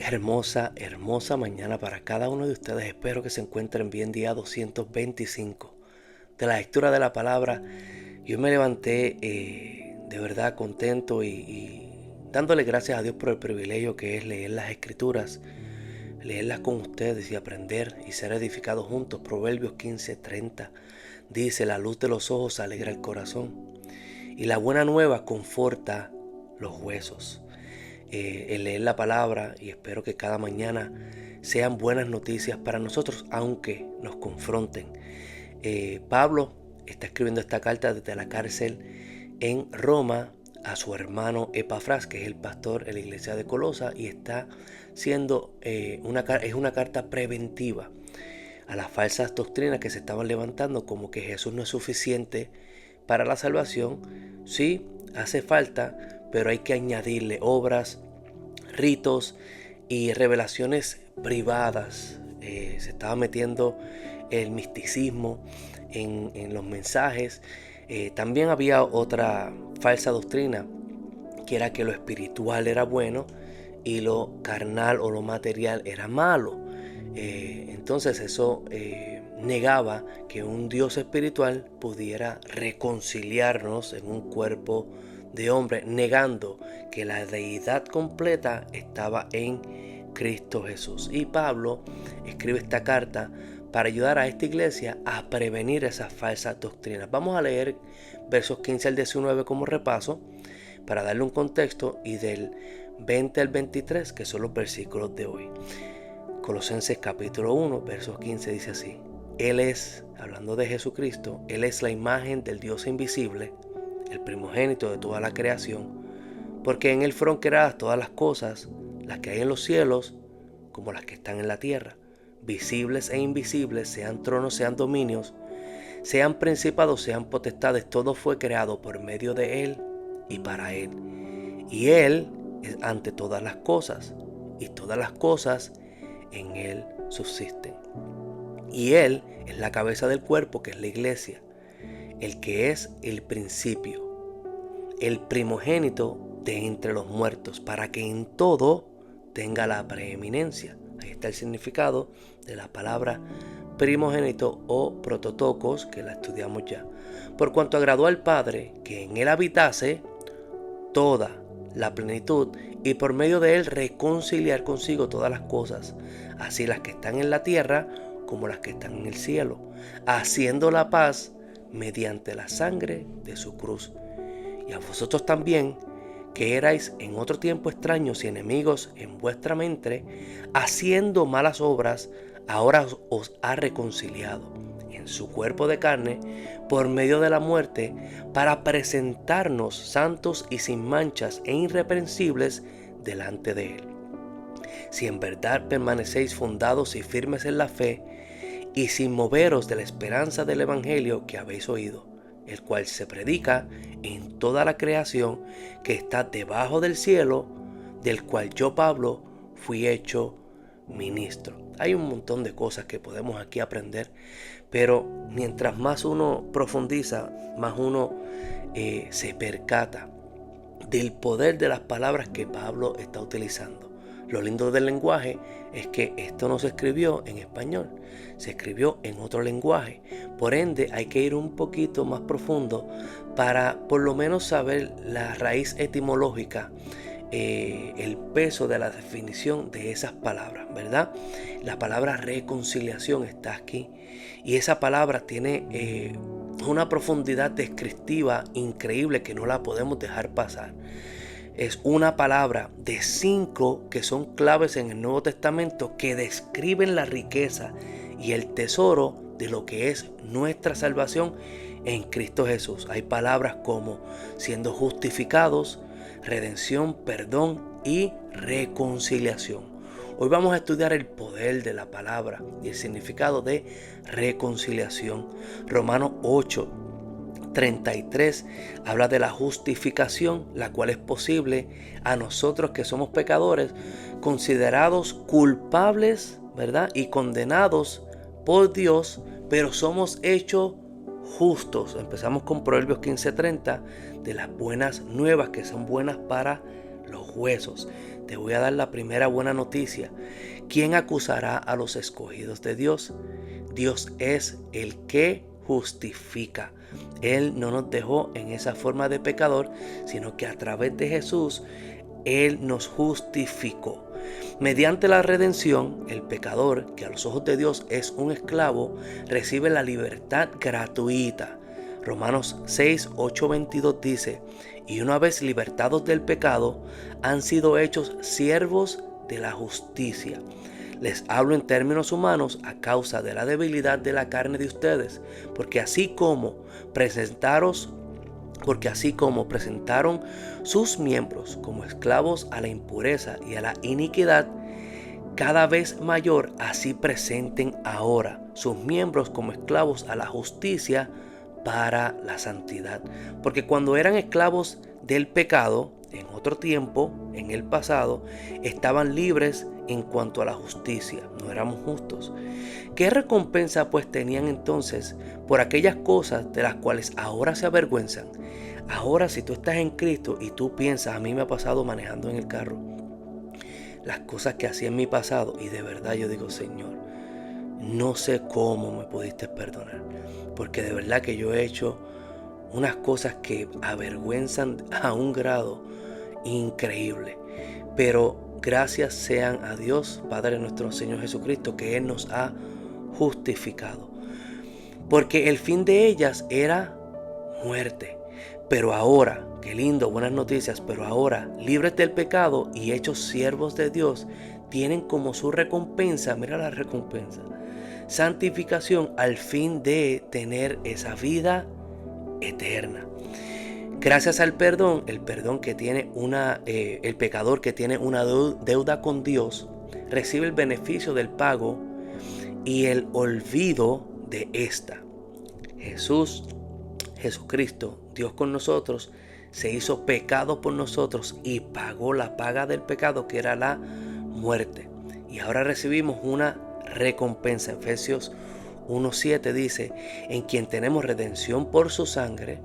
Hermosa mañana para cada uno de ustedes. Espero que se encuentren bien. Día 225 de la lectura de la palabra. Yo me levanté de verdad contento y dándole gracias a Dios por el privilegio que es leer las escrituras, leerlas con ustedes y aprender y ser edificados juntos. Proverbios 15:30 dice: la luz de los ojos alegra el corazón y la buena nueva conforta los huesos. El leer la palabra, y espero que cada mañana sean buenas noticias para nosotros, aunque nos confronten. Pablo está escribiendo esta carta desde la cárcel en Roma a su hermano Epafras, que es el pastor en la iglesia de Colosa, y está siendo una carta preventiva a las falsas doctrinas que se estaban levantando, como que Jesús no es suficiente para la salvación. Sí, hace falta, pero hay que añadirle obras, ritos y revelaciones privadas. Se estaba metiendo el misticismo en los mensajes. También había otra falsa doctrina, que era que lo espiritual era bueno y lo carnal o lo material era malo. Entonces eso negaba que un Dios espiritual pudiera reconciliarnos en un cuerpo de hombre, negando que la deidad completa estaba en Cristo Jesús. Y Pablo escribe esta carta para ayudar a esta iglesia a prevenir esas falsas doctrinas. Vamos a leer versos 15 al 19 como repaso, para darle un contexto, y del 20 al 23, que son los versículos de hoy. Colosenses capítulo 1, versos 15 dice así: Él es, hablando de Jesucristo, Él es la imagen del Dios invisible, el primogénito de toda la creación, porque en Él fueron creadas todas las cosas, las que hay en los cielos como las que están en la tierra, visibles e invisibles, sean tronos, sean dominios, sean principados, sean potestades. Todo fue creado por medio de Él y para Él. Y Él es ante todas las cosas, y todas las cosas en Él subsisten. Y Él es la cabeza del cuerpo, que es la iglesia, el que es el principio, el primogénito de entre los muertos, para que en todo tenga la preeminencia. Ahí está el significado de la palabra primogénito o prototocos, que la estudiamos ya. Por cuanto agradó al Padre que en Él habitase toda la plenitud, y por medio de Él reconciliar consigo todas las cosas, así las que están en la tierra como las que están en el cielo, haciendo la paz mediante la sangre de su cruz. Y a vosotros también, que erais en otro tiempo extraños y enemigos en vuestra mente, haciendo malas obras, ahora os ha reconciliado en su cuerpo de carne por medio de la muerte, para presentarnos santos y sin manchas e irreprensibles delante de Él. Si en verdad permanecéis fundados y firmes en la fe, y sin moveros de la esperanza del Evangelio que habéis oído, el cual se predica en toda la creación que está debajo del cielo, del cual yo, Pablo, fui hecho ministro. Hay un montón de cosas que podemos aquí aprender, pero mientras más uno profundiza, más uno se percata del poder de las palabras que Pablo está utilizando. Lo lindo del lenguaje es que esto no se escribió en español, se escribió en otro lenguaje. Por ende, hay que ir un poquito más profundo para por lo menos saber la raíz etimológica, el peso de la definición de esas palabras, ¿verdad? La palabra reconciliación está aquí, y esa palabra tiene una profundidad descriptiva increíble que no la podemos dejar pasar. Es una palabra de 5 que son claves en el Nuevo Testamento, que describen la riqueza y el tesoro de lo que es nuestra salvación en Cristo Jesús. Hay palabras como siendo justificados, redención, perdón y reconciliación. Hoy vamos a estudiar el poder de la palabra y el significado de reconciliación. Romanos 8:33 habla de la justificación, la cual es posible a nosotros que somos pecadores, considerados culpables, ¿verdad? Y condenados por Dios, pero somos hechos justos. Empezamos con Proverbios 15:30, de las buenas nuevas, que son buenas para los huesos. te voy a dar la primera buena noticia. ¿Quién acusará a los escogidos de Dios? Dios es el que justifica. Él no nos dejó en esa forma de pecador, sino que a través de Jesús, Él nos justificó. Mediante la redención, el pecador, que a los ojos de Dios es un esclavo, recibe la libertad gratuita. Romanos 6, 8, 22 dice: y una vez libertados del pecado, han sido hechos siervos de la justicia. Les hablo en términos humanos a causa de la debilidad de la carne de ustedes, porque así como presentaron sus miembros como esclavos a la impureza y a la iniquidad, cada vez mayor, así presenten ahora sus miembros como esclavos a la justicia para la santidad. Porque cuando eran esclavos del pecado, en otro tiempo, en el pasado, estaban libres en cuanto a la justicia, no éramos justos. ¿Qué recompensa pues tenían entonces por aquellas cosas de las cuales ahora se avergüenzan? Ahora, si tú estás en Cristo y tú piensas, a mí me ha pasado manejando en el carro, las cosas que hacía en mi pasado, y de verdad yo digo: Señor, no sé cómo me pudiste perdonar, porque de verdad que yo he hecho unas cosas que avergüenzan a un grado increíble. Pero gracias sean a Dios, Padre nuestro Señor Jesucristo, que Él nos ha justificado. Porque el fin de ellas era muerte. Pero ahora, qué lindo, buenas noticias, pero ahora, libres del pecado y hechos siervos de Dios, tienen como su recompensa, mira la recompensa, santificación, al fin de tener esa vida eterna. Gracias al perdón, el perdón que tiene el pecador que tiene una deuda con Dios, recibe el beneficio del pago y el olvido de esta. Jesucristo, Dios con nosotros, se hizo pecado por nosotros y pagó la paga del pecado, que era la muerte. Y ahora recibimos una recompensa. Efesios 1:7 dice: en quien tenemos redención por su sangre,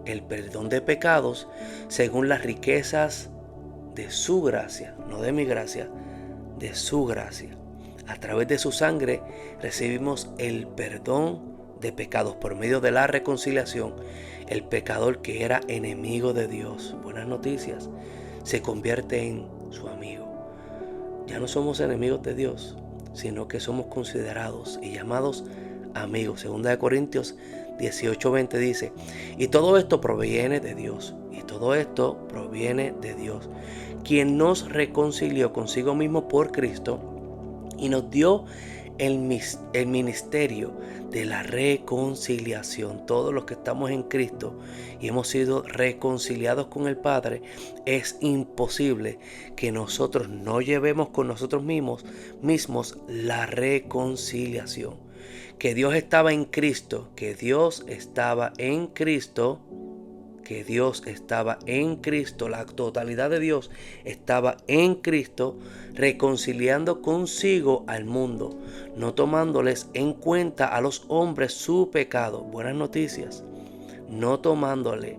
el perdón de pecados, según las riquezas de su gracia, no de mi gracia, de su gracia. A través de su sangre recibimos el perdón de pecados por medio de la reconciliación. El pecador que era enemigo de Dios, buenas noticias, se convierte en su amigo. Ya no somos enemigos de Dios, sino que somos considerados y llamados amigos. Segunda de Corintios 18:20 dice: y todo esto proviene de Dios, quien nos reconcilió consigo mismo por Cristo y nos dio el ministerio de la reconciliación. Todos los que estamos en Cristo y hemos sido reconciliados con el Padre, es imposible que nosotros no llevemos con nosotros mismos la reconciliación. Que Dios estaba en Cristo, la totalidad de Dios estaba en Cristo, reconciliando consigo al mundo, no tomándoles en cuenta a los hombres su pecado. Buenas noticias. No tomándole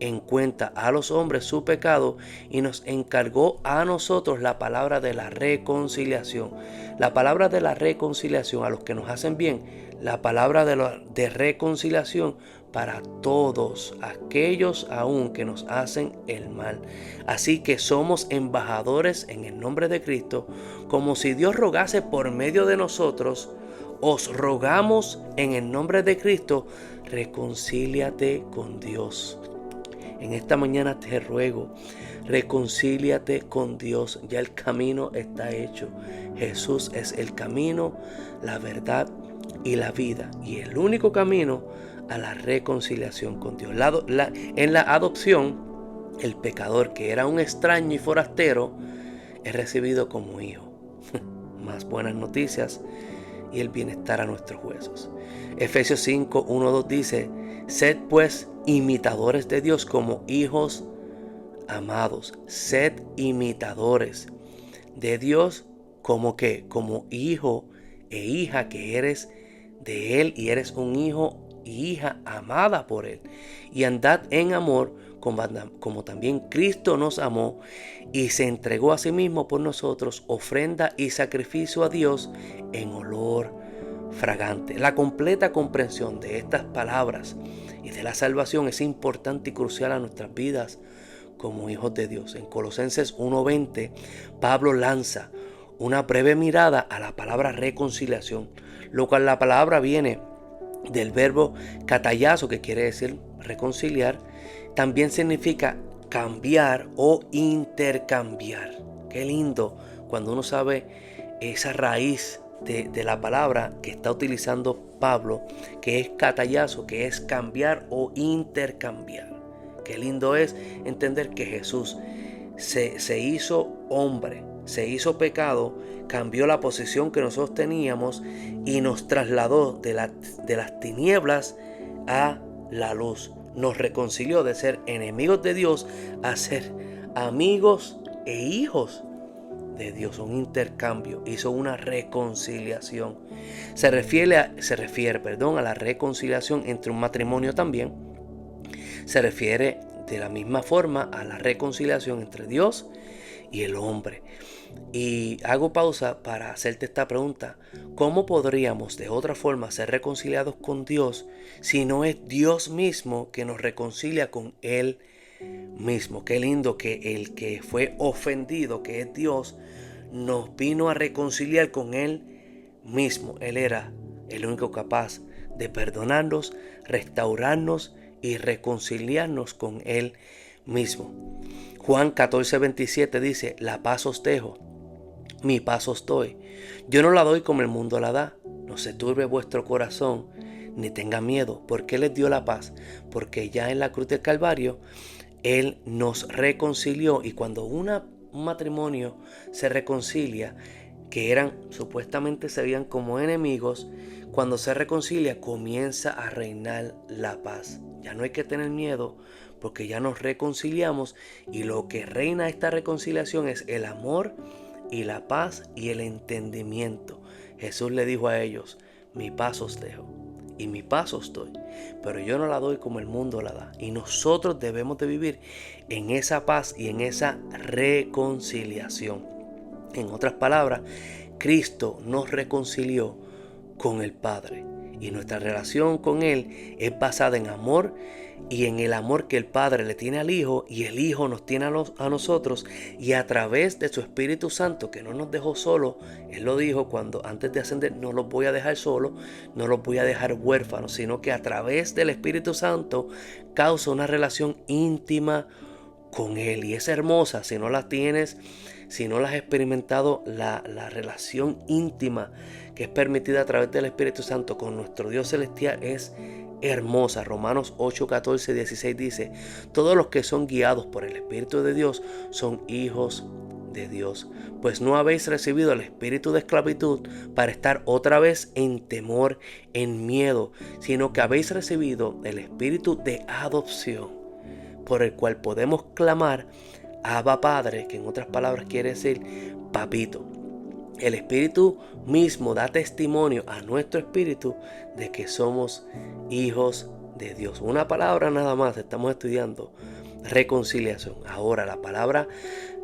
en cuenta a los hombres su pecado, y nos encargó a nosotros la palabra de la reconciliación. La palabra de la reconciliación a los que nos hacen bien, la palabra de reconciliación para todos aquellos aún que nos hacen el mal. Así que somos embajadores en el nombre de Cristo, como si Dios rogase por medio de nosotros. Os rogamos en el nombre de Cristo, reconcíliate con Dios. En esta mañana te ruego, reconcíliate con Dios. Ya el camino está hecho. Jesús es el camino, la verdad y la vida, y el único camino a la reconciliación con Dios. En la adopción, el pecador, que era un extraño y forastero, es recibido como hijo. Más buenas noticias y el bienestar a nuestros huesos. Efesios 5, 1, 2 dice: sed pues imitadores de Dios como hijos amados. Sed imitadores de Dios como hijo e hija que eres de Él, y eres un hijo y hija amada por Él. Y andad en amor como también Cristo nos amó y se entregó a sí mismo por nosotros, ofrenda y sacrificio a Dios en olor fragante. La completa comprensión de estas palabras y de la salvación es importante y crucial a nuestras vidas como hijos de Dios. En Colosenses 1:20, Pablo lanza una breve mirada a la palabra reconciliación, lo cual la palabra viene del verbo katayazo, que quiere decir reconciliar. También significa cambiar o intercambiar. Qué lindo cuando uno sabe esa raíz de la palabra que está utilizando Pablo, que es katayazo, que es cambiar o intercambiar. Qué lindo es entender que Jesús se hizo hombre, se hizo pecado, cambió la posición que nosotros teníamos y nos trasladó de las tinieblas a la luz. Nos reconcilió de ser enemigos de Dios a ser amigos e hijos de Dios. Un intercambio, hizo una reconciliación. Se refiere a la reconciliación entre un matrimonio también. Se refiere de la misma forma a la reconciliación entre Dios y el hombre. Y hago pausa para hacerte esta pregunta: ¿cómo podríamos de otra forma ser reconciliados con Dios si no es Dios mismo que nos reconcilia con Él mismo? Qué lindo que el que fue ofendido, que es Dios, nos vino a reconciliar con Él mismo. Él era el único capaz de perdonarnos, restaurarnos y reconciliarnos con Él mismo. Juan 14:27 dice: la paz os dejo, mi paz os doy. Yo no la doy como el mundo la da. No se turbe vuestro corazón, ni tenga miedo. ¿Por qué les dio la paz? Porque ya en la cruz del Calvario Él nos reconcilió. Y cuando un matrimonio se reconcilia, que supuestamente se veían como enemigos, cuando se reconcilia comienza a reinar la paz. Ya no hay que tener miedo porque ya nos reconciliamos, y lo que reina esta reconciliación es el amor y la paz y el entendimiento. Jesús le dijo a ellos: mi paz os dejo y mi paz os doy, pero yo no la doy como el mundo la da. Y nosotros debemos de vivir en esa paz y en esa reconciliación. En otras palabras, Cristo nos reconcilió con el Padre, y nuestra relación con Él es basada en amor, y en el amor que el Padre le tiene al Hijo y el Hijo nos tiene a nosotros, y a través de su Espíritu Santo, que no nos dejó solos. Él lo dijo cuando antes de ascender: no los voy a dejar solos, no los voy a dejar huérfanos, sino que a través del Espíritu Santo causa una relación íntima con Él. Y es hermosa. Si no la tienes, si no la has experimentado, la relación íntima que es permitida a través del Espíritu Santo con nuestro Dios celestial es hermosa. Romanos 8, 14, 16 dice: todos los que son guiados por el Espíritu de Dios son hijos de Dios. Pues no habéis recibido el espíritu de esclavitud para estar otra vez en temor, en miedo, sino que habéis recibido el espíritu de adopción, por el cual podemos clamar: Abba Padre, que en otras palabras quiere decir papito. El Espíritu mismo da testimonio a nuestro espíritu de que somos hijos de Dios. Una palabra nada más estamos estudiando: reconciliación. Ahora, la palabra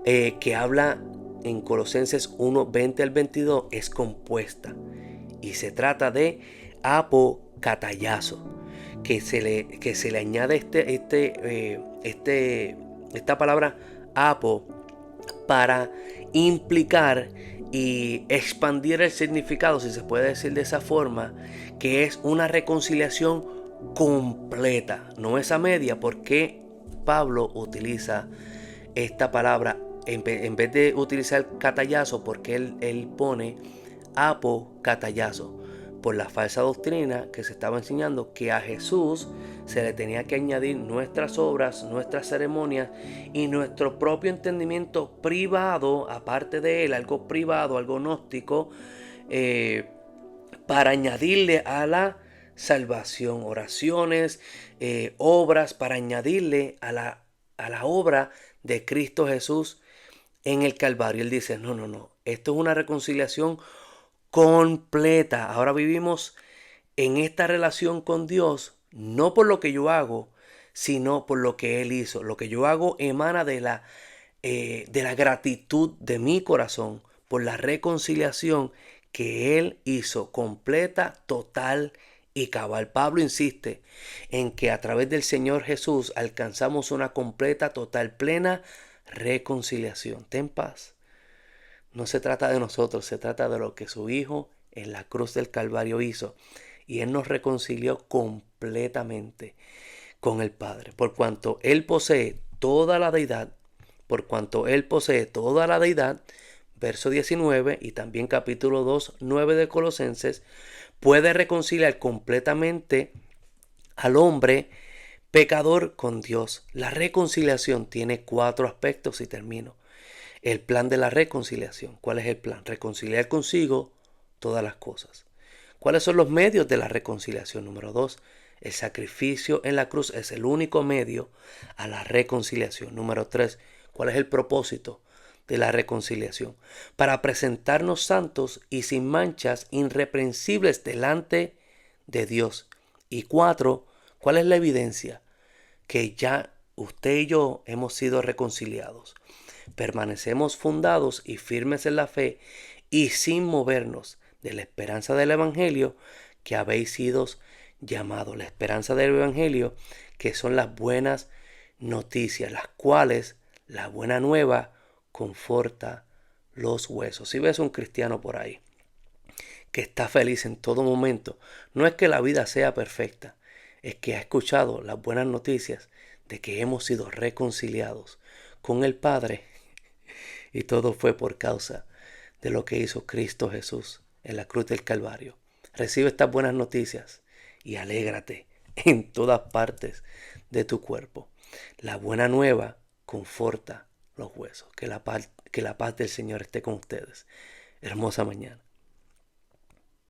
que habla en Colosenses 1, 20 al 22 es compuesta, y se trata de apokatayazo, que se le añade esta palabra apo para implicar y expandir el significado, si se puede decir de esa forma, que es una reconciliación completa, no esa media. Porque Pablo utiliza esta palabra en vez de utilizar katayazo? Porque él pone apokatayazo, por la falsa doctrina que se estaba enseñando, que a Jesús se le tenía que añadir nuestras obras, nuestras ceremonias y nuestro propio entendimiento privado, aparte de él, algo privado, algo gnóstico, para añadirle a la salvación, oraciones, obras, para añadirle a la obra de Cristo Jesús en el Calvario. Él dice: no, esto es una reconciliación completa. Ahora vivimos en esta relación con Dios, no por lo que yo hago, sino por lo que Él hizo. Lo que yo hago emana de la gratitud de mi corazón por la reconciliación que Él hizo, completa, total y cabal. Pablo insiste en que a través del Señor Jesús alcanzamos una completa, total, plena reconciliación. Ten paz. No se trata de nosotros, se trata de lo que su Hijo en la cruz del Calvario hizo. Y Él nos reconcilió completamente con el Padre. Por cuanto Él posee toda la deidad, por cuanto Él posee toda la deidad, verso 19 y también capítulo 2, 9 de Colosenses, puede reconciliar completamente al hombre pecador con Dios. La reconciliación tiene 4 aspectos y termino. El plan de la reconciliación. ¿Cuál es el plan? Reconciliar consigo todas las cosas. ¿Cuáles son los medios de la reconciliación? Número 2, el sacrificio en la cruz es el único medio a la reconciliación. Número 3, ¿cuál es el propósito de la reconciliación? Para presentarnos santos y sin manchas, irreprensibles delante de Dios. Y 4, ¿cuál es la evidencia? Que ya usted y yo hemos sido reconciliados. Permanecemos fundados y firmes en la fe y sin movernos de la esperanza del Evangelio que habéis sido llamados. La esperanza del Evangelio, que son las buenas noticias, las cuales la buena nueva conforta los huesos. Si ves un cristiano por ahí que está feliz en todo momento, no es que la vida sea perfecta, es que ha escuchado las buenas noticias de que hemos sido reconciliados con el Padre, y todo fue por causa de lo que hizo Cristo Jesús en la cruz del Calvario. Recibe estas buenas noticias y alégrate en todas partes de tu cuerpo. La buena nueva conforta los huesos. Que la paz del Señor esté con ustedes. Hermosa mañana.